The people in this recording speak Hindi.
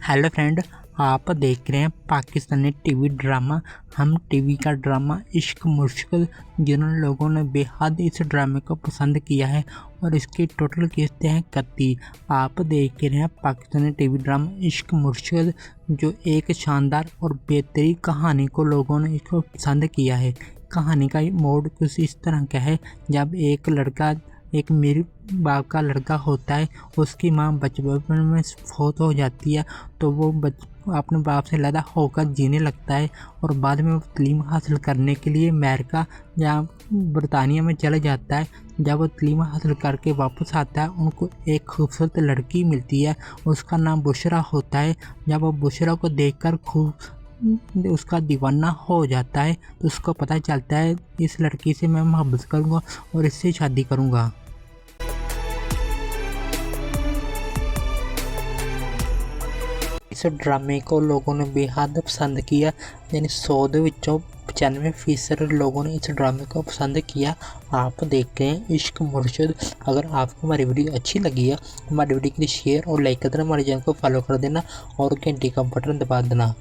हेलो फ्रेंड, आप देख रहे हैं पाकिस्तानी टीवी ड्रामा हम टीवी का ड्रामा इश्क मुश्किल। जिन लोगों ने बेहद इस ड्रामे को पसंद किया है और इसकी टोटल किस्तें हैं 31। आप देख रहे हैं पाकिस्तानी टीवी ड्रामा इश्क मुश्किल, जो एक शानदार और बेहतरीन कहानी को लोगों ने इसको पसंद किया है। कहानी का मोड कुछ इस तरह का है, जब एक लड़का एक अमीर बाप का लड़का होता है, उसकी माँ बचपन में फौत हो जाती है, तो वो अपने बाप से अलग होकर जीने लगता है और बाद में वो तालीम हासिल करने के लिए अमेरिका या बरतानिया में चले जाता है। जब वो तालीम हासिल करके वापस आता है, उनको एक खूबसूरत लड़की मिलती है, उसका नाम बुशरा होता है। जब वो बुशरा को देखकर उसका दीवाना हो जाता है, तो उसको पता चलता है इस लड़की से मैं मोहब्बत करूँगा और इससे शादी करूँगा। इस ड्रामे को लोगों ने बेहद पसंद किया, यानी 100 ਦੇ ਵਿੱਚੋਂ 95% लोगों ने इस ड्रामे को पसंद किया। आप देख रहे हैं इश्क मुर्शिद। अगर आपको हमारी वीडियो अच्छी लगी है, हमारी वीडियो के लिए शेयर और लाइक कर देना, हमारे चैनल को फॉलो कर देना और घंटी का बटन दबा देना।